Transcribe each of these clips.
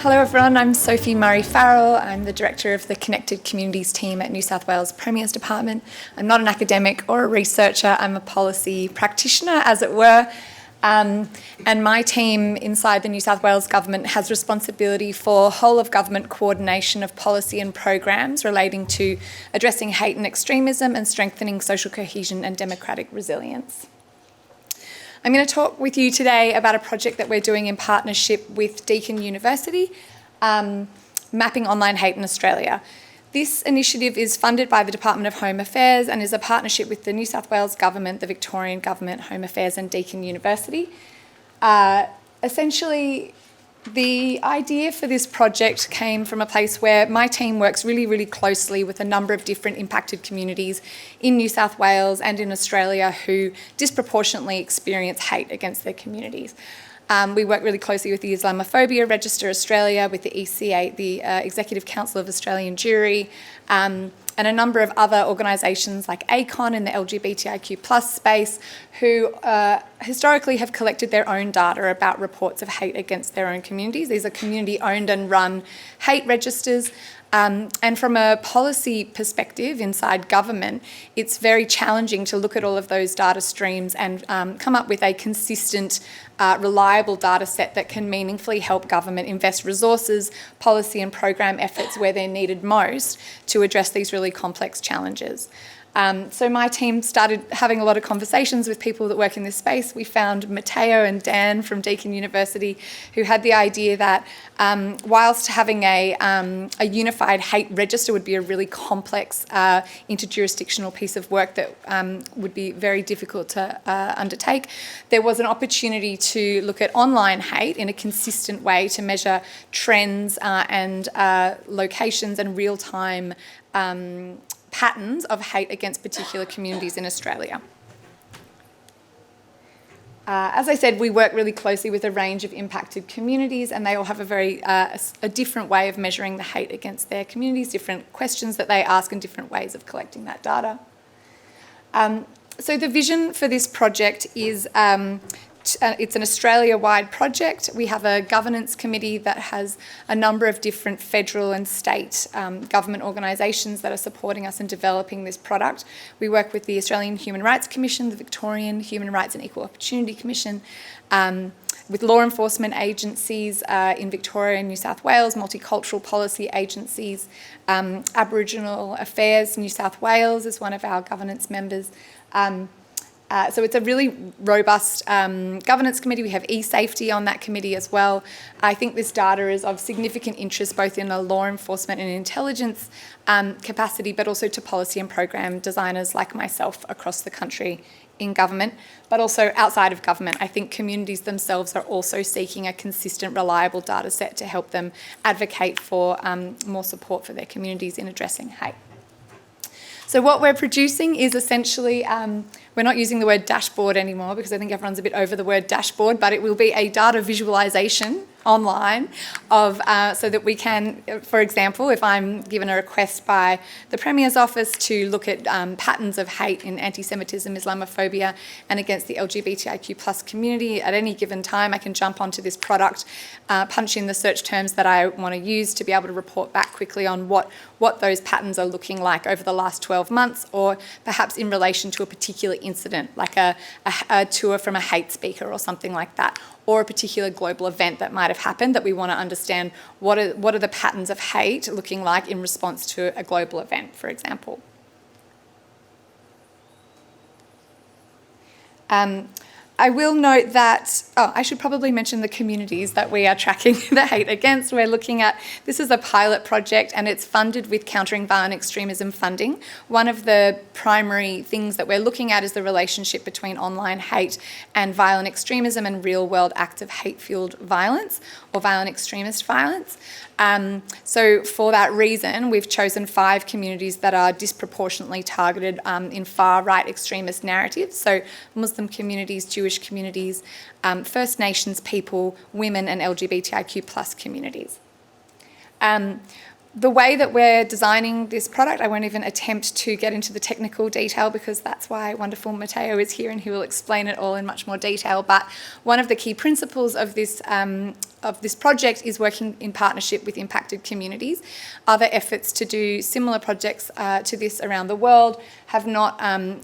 Hello everyone, I'm Sophie Murray-Farell. I'm the Director of the Connected Communities team at New South Wales Premier's Department. I'm not an academic or a researcher, I'm a policy practitioner, as it were. And my team inside the New South Wales Government has responsibility for whole of government coordination of policy and programs relating to addressing hate and extremism and strengthening social cohesion and democratic resilience. I'm going to talk with you today about a project that we're doing in partnership with Deakin University, Mapping Online Hate in Australia. This initiative is funded by the Department of Home Affairs and is a partnership with the New South Wales Government, the Victorian Government, Home Affairs and Deakin University. Essentially, the idea for this project came from a place where my team works really closely with a number of different impacted communities in New South Wales and in Australia who disproportionately experience hate against their communities. We work really closely with the Islamophobia Register Australia, with the ECA, the Executive Council of Australian Jury, and a number of other organisations like ACON in the LGBTIQ+ space who historically have collected their own data about reports of hate against their own communities. These are community-owned and run hate registers. And from a policy perspective inside government, it's very challenging to look at all of those data streams and come up with a consistent, reliable data set that can meaningfully help government invest resources, policy and program efforts where they're needed most to address these really complex challenges. So my team started having a lot of conversations with people that work in this space. We found Matteo and Dan from Deakin University who had the idea that whilst having a unified hate register would be a really complex interjurisdictional piece of work that would be very difficult to undertake, there was an opportunity to look at online hate in a consistent way to measure trends and locations and real-time patterns of hate against particular communities in Australia. As I said, we work really closely with a range of impacted communities and they all have a different way of measuring the hate against their communities, different questions that they ask and different ways of collecting that data. So the vision for this project is it's an Australia-wide project. We have a governance committee that has a number of different federal and state government organisations that are supporting us in developing this product. We work with the Australian Human Rights Commission, the Victorian Human Rights and Equal Opportunity Commission, with law enforcement agencies in Victoria and New South Wales, multicultural policy agencies, Aboriginal Affairs New South Wales is one of our governance members. So it's a really robust governance committee. We have e-safety on that committee as well. I think this data is of significant interest both in a law enforcement and intelligence capacity, but also to policy and program designers like myself across the country in government, but also outside of government. I think communities themselves are also seeking a consistent, reliable data set to help them advocate for more support for their communities in addressing hate. So what we're producing is essentially, we're not using the word dashboard anymore because I think everyone's a bit over the word dashboard, but it will be a data visualisation online of so that we can, for example, if I'm given a request by the Premier's office to look at patterns of hate in anti-Semitism, Islamophobia and against the LGBTIQ+ community, at any given time I can jump onto this product, punch in the search terms that I want to use to be able to report back quickly on what those patterns are looking like over the last 12 months or perhaps in relation to a particular incident like a tour from a hate speaker or something like that, or a particular global event that might have happened that we want to understand what are the patterns of hate looking like in response to a global event, for example. I will note that, I should probably mention the communities that we are tracking the hate against. We're looking at, this is a pilot project and it's funded with Countering Violent Extremism funding. One of the primary things that we're looking at is the relationship between online hate and violent extremism and real-world acts of hate-fueled violence or violent extremist violence. So for that reason, we've chosen 5 communities that are disproportionately targeted in far-right extremist narratives. So Muslim communities, Jewish communities, First Nations people, women and LGBTIQ+ communities. The way that we're designing this product, I won't even attempt to get into the technical detail because that's why wonderful Matteo is here and he will explain it all in much more detail. But one of the key principles of this this project is working in partnership with impacted communities. Other efforts to do similar projects to this around the world have not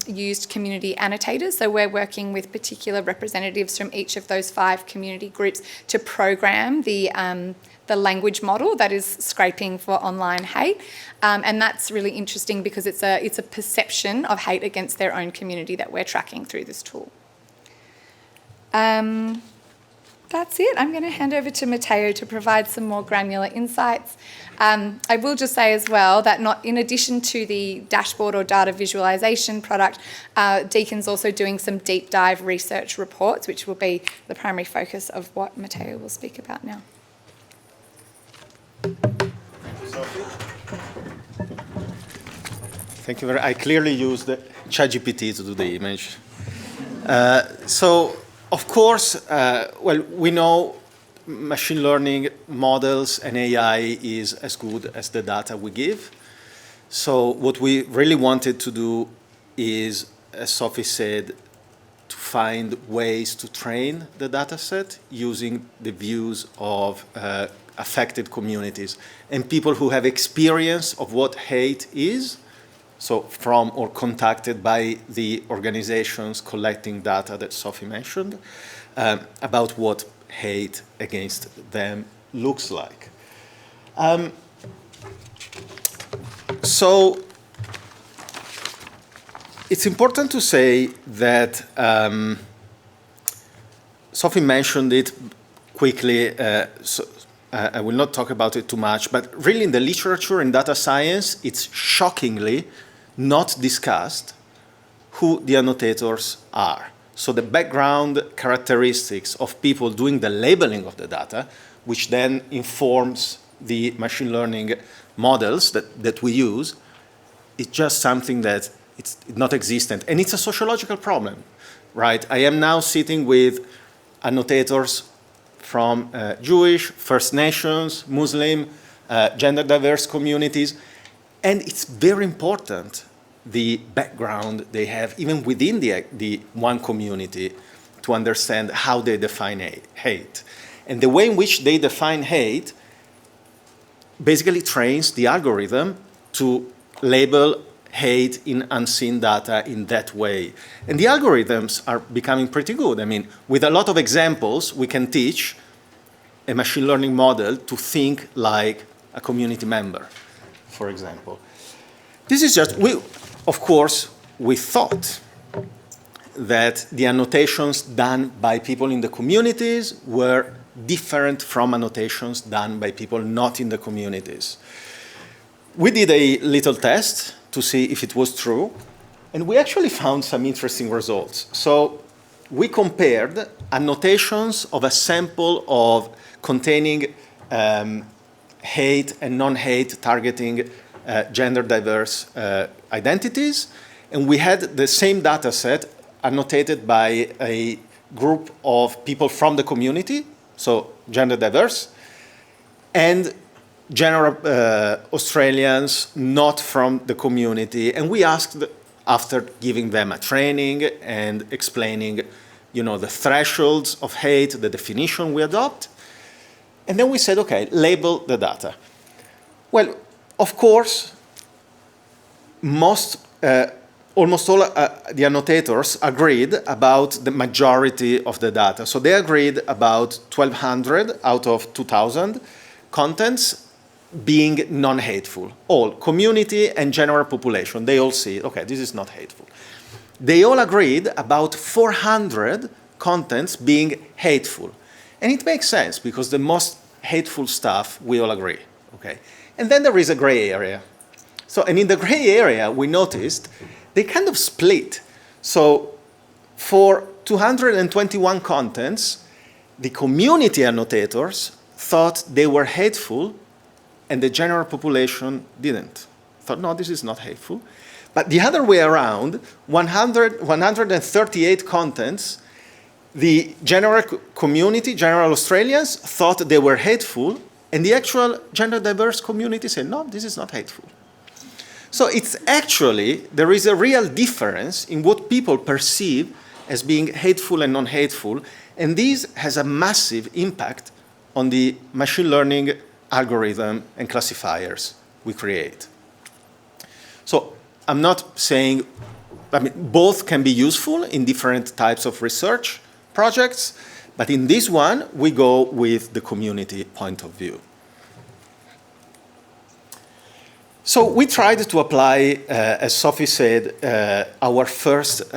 used community annotators. So we're working with particular representatives from each of those 5 community groups to program the language model that is scraping for online hate. And that's really interesting because it's a perception of hate against their own community that we're tracking through this tool. That's it. I'm going to hand over to Matteo to provide some more granular insights. I will just say as well that in addition to the dashboard or data visualization product, Deakin's also doing some deep dive research reports, which will be the primary focus of what Matteo will speak about now. Thank you, Sophie. Thank you very much. I clearly used ChatGPT to do the image. Of course, we know machine learning models and AI is as good as the data we give. So what we really wanted to do is, as Sophie said, to find ways to train the data set using the views of affected communities and people who have experience of what hate is, so from or contacted by the organizations collecting data that Sophie mentioned, about what hate against them looks like. So it's important to say that Sophie mentioned it quickly, I will not talk about it too much, but really in the literature in data science, it's shockingly not discussed who the annotators are. So the background characteristics of people doing the labeling of the data, which then informs the machine learning models that we use, is just something that it's not existent. And it's a sociological problem, right? I am now sitting with annotators from Jewish, First Nations, Muslim, gender diverse communities. And it's very important, the background they have, even within the one community, to understand how they define hate. And the way in which they define hate basically trains the algorithm to label hate in unseen data in that way. And the algorithms are becoming pretty good. I mean, with a lot of examples, we can teach a machine learning model to think like a community member, for example. This is just, of course, we thought that the annotations done by people in the communities were different from annotations done by people not in the communities. We did a little test to see if it was true, and we actually found some interesting results. So we compared annotations of a sample of containing hate and non-hate targeting gender diverse identities, and we had the same data set annotated by a group of people from the community, so gender diverse, and general Australians not from the community. And we asked, after giving them a training and explaining, the thresholds of hate, the definition we adopt, and then we said, okay, label the data. Well, of course, almost all the annotators agreed about the majority of the data. So they agreed about 1,200 out of 2,000 contents being non-hateful. All, community and general population, they all see, okay, this is not hateful. They all agreed about 400 contents being hateful. And it makes sense because the most hateful stuff, we all agree, okay? And then there is a gray area. So, and in the gray area, we noticed they kind of split. So for 221 contents, the community annotators thought they were hateful and the general population didn't. Thought, no, this is not hateful. But the other way around, 138 contents, the general community, general Australians, thought they were hateful, and the actual gender diverse community said, no, this is not hateful. So it's actually, there is a real difference in what people perceive as being hateful and non-hateful, and this has a massive impact on the machine learning algorithm and classifiers we create. So I'm not saying, I mean, both can be useful in different types of research projects, but in this one, we go with the community point of view. So we tried to apply, as Sophie said, our first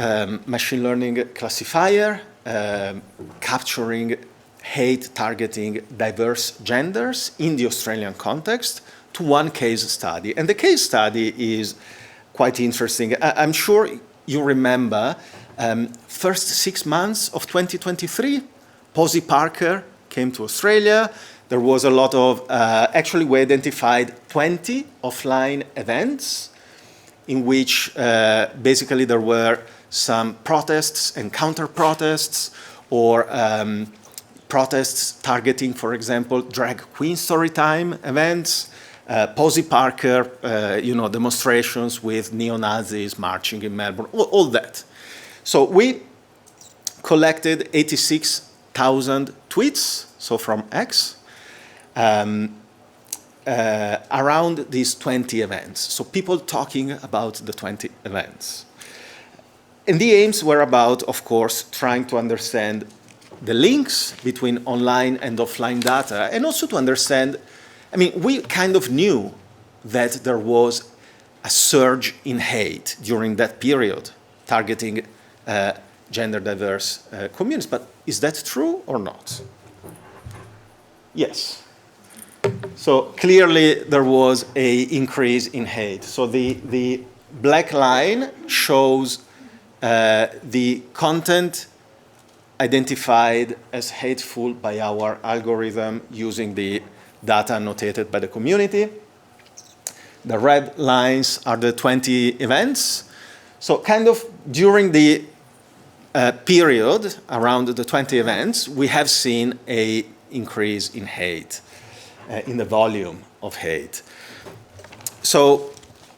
machine learning classifier, capturing hate targeting diverse genders in the Australian context, to one case study. And the case study is quite interesting. I'm sure you remember first 6 months of 2023, Posey Parker came to Australia. There was a lot of, actually we identified 20 offline events in which basically there were some protests and counter-protests, or protests targeting, for example, drag queen story time events, Posey Parker, demonstrations with neo-Nazis marching in Melbourne, all that. So we collected 86,000 tweets, so from X, around these 20 events. So people talking about the 20 events. And the aims were about, of course, trying to understand the links between online and offline data, and also to understand, I mean, we kind of knew that there was a surge in hate during that period, targeting gender diverse communities. But is that true or not? Yes. So clearly there was an increase in hate. So the black line shows the content identified as hateful by our algorithm using the data annotated by the community. The red lines are the 20 events. So kind of during the period around the 20 events, we have seen an increase in hate, in the volume of hate. So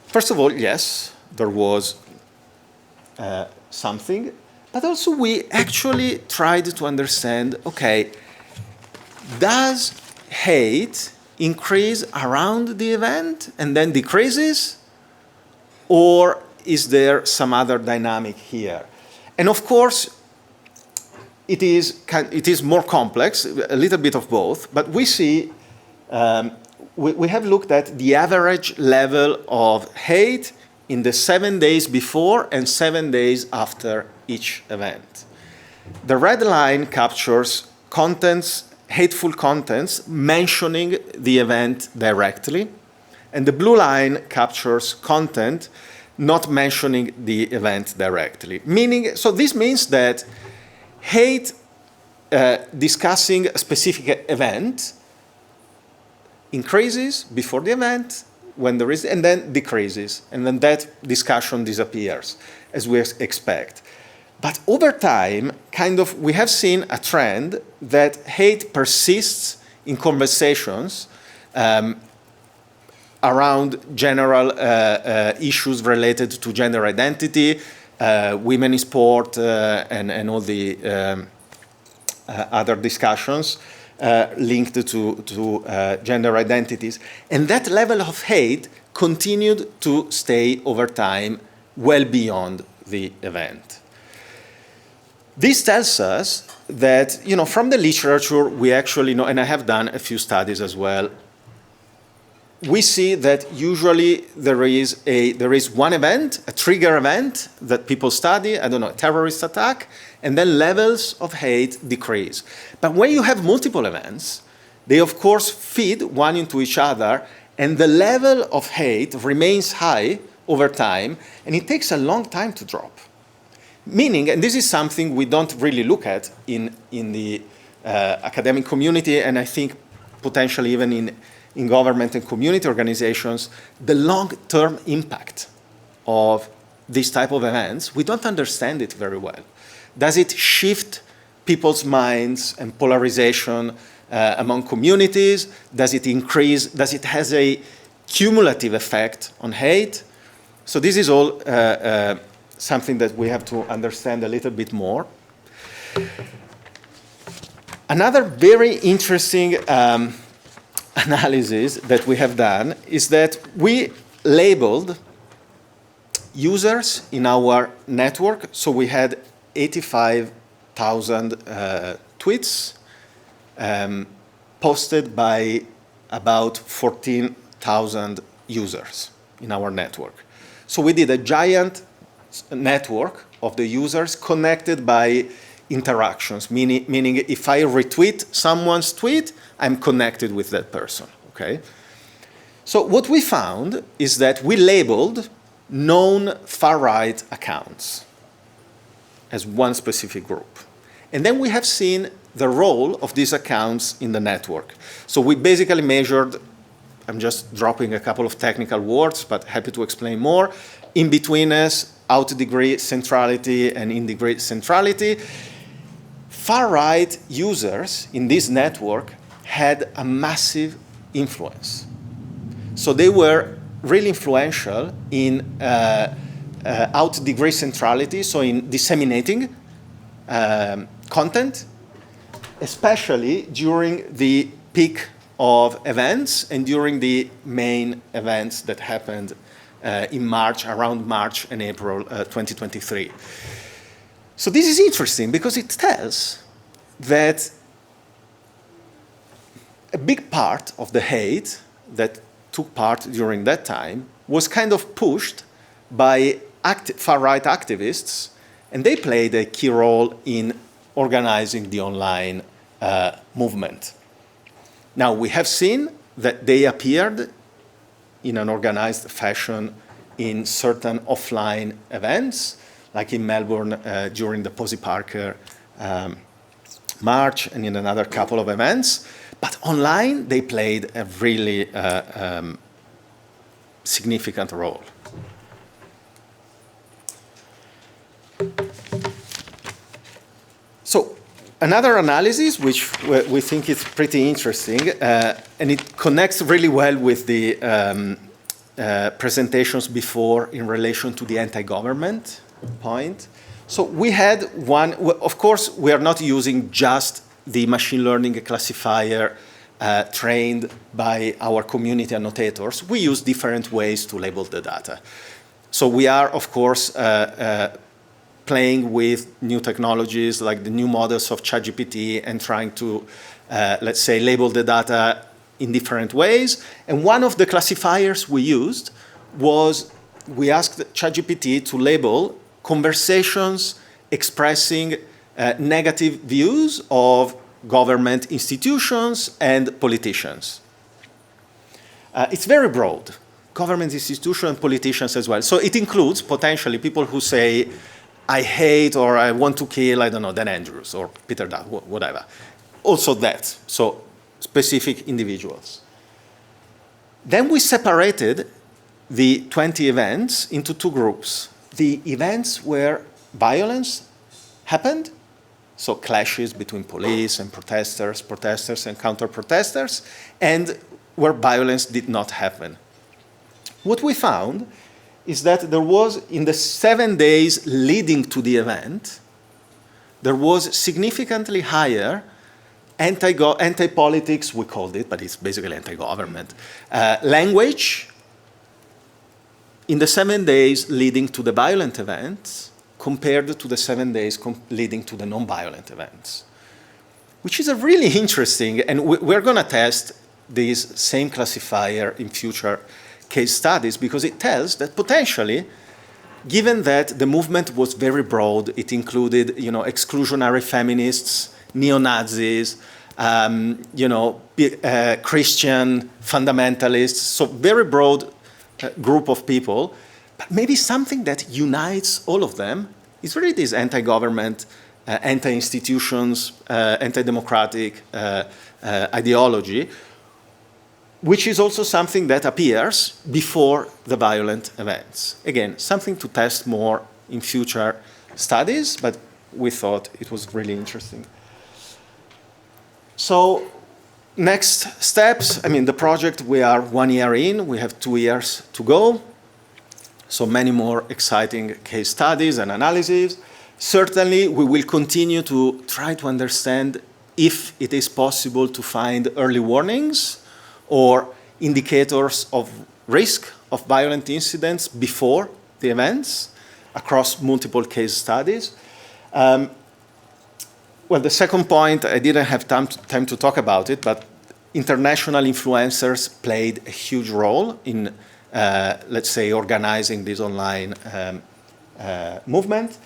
first of all, yes, there was something, but also we actually tried to understand, okay, does hate increase around the event and then decreases? Or is there some other dynamic here? And of course, it is more complex, a little bit of both, but we see, we have looked at the average level of hate in the 7 days before and 7 days after each event. The red line captures contents, hateful contents, mentioning the event directly, and the blue line captures content not mentioning the event directly. Meaning, so this means that hate discussing a specific event increases before the event, when there is, and then decreases, and then that discussion disappears, as we expect. But over time, kind of, we have seen a trend that hate persists in conversations around general issues related to gender identity, women in sport, and all the other discussions linked to gender identities. And that level of hate continued to stay over time well beyond the event. This tells us that, from the literature, we actually know, and I have done a few studies as well, we see that usually there is one event, a trigger event that people study, I don't know, a terrorist attack, and then levels of hate decrease. But when you have multiple events, they of course feed one into each other, and the level of hate remains high over time, and it takes a long time to drop. Meaning, and this is something we don't really look at in the academic community, and I think potentially even in government and community organizations, the long-term impact of these type of events, we don't understand it very well. Does it shift people's minds and polarization among communities? Does it increase? Does it has a cumulative effect on hate? So this is all something that we have to understand a little bit more. Another very interesting analysis that we have done is that we labeled users in our network. So we had 85,000 tweets posted by about 14,000 users in our network. So we did a giant network of the users connected by interactions, meaning if I retweet someone's tweet, I'm connected with that person, okay? So what we found is that we labeled known far-right accounts as one specific group. And then we have seen the role of these accounts in the network. So we basically measured, I'm just dropping a couple of technical words, but happy to explain more, in-betweenness, out-degree centrality, and in-degree centrality. Far-right users in this network had a massive influence. So they were really influential in out-degree centrality, so in disseminating content, especially during the peak of events and during the main events that happened in March, around March and April 2023. So this is interesting because it tells that a big part of the hate that took part during that time was kind of pushed by far-right activists, and they played a key role in organizing the online movement. Now, we have seen that they appeared in an organized fashion in certain offline events, like in Melbourne during the Posey Parker March and in another couple of events. But online, they played a really significant role. So another analysis, which we think is pretty interesting, and it connects really well with the presentations before in relation to the anti-government point. So we had one, of course, we are not using just the machine learning classifier trained by our community annotators. We use different ways to label the data. So we are, of course, playing with new technologies like the new models of ChatGPT and trying to, let's say, label the data in different ways. And one of the classifiers we used was we asked ChatGPT to label conversations expressing negative views of government institutions and politicians. It's very broad, government institutions and politicians as well. So it includes potentially people who say, I hate or I want to kill, I don't know, Dan Andrews or Peter Duff, whatever. Also that, so specific individuals. Then we separated the 20 events into two groups. The events where violence happened, so clashes between police and protesters and counter-protesters, and where violence did not happen. What we found is that there was, in the 7 days leading to the event, there was significantly higher anti-politics, we called it, but it's basically anti-government, language in the 7 days leading to the violent events compared to the 7 days leading to the non-violent events, which is a really interesting, and we're going to test this same classifier in future case studies because it tells that potentially, given that the movement was very broad, it included, exclusionary feminists, neo-Nazis, Christian fundamentalists, so very broad group of people, but maybe something that unites all of them is really this anti-government, anti-institutions, anti-democratic ideology, which is also something that appears before the violent events. Again, something to test more in future studies, but we thought it was really interesting. So next steps, the project, we are 1 year in, we have 2 years to go. So many more exciting case studies and analyses. Certainly, we will continue to try to understand if it is possible to find early warnings or indicators of risk of violent incidents before the events across multiple case studies. Well, the second point, I didn't have time to talk about it, but international influencers played a huge role in, let's say, organizing this online movement.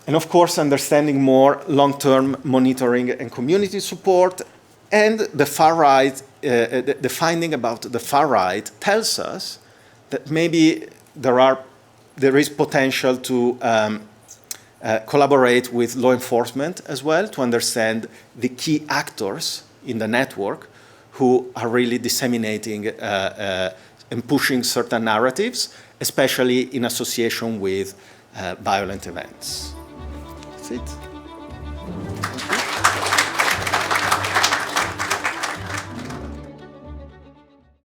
And of course, understanding more long-term monitoring and community support. And the far right, the finding about the far right tells us that maybe there is potential to collaborate with law enforcement as well to understand the key actors in the network who are really disseminating and pushing certain narratives, especially in association with violent events. That's it.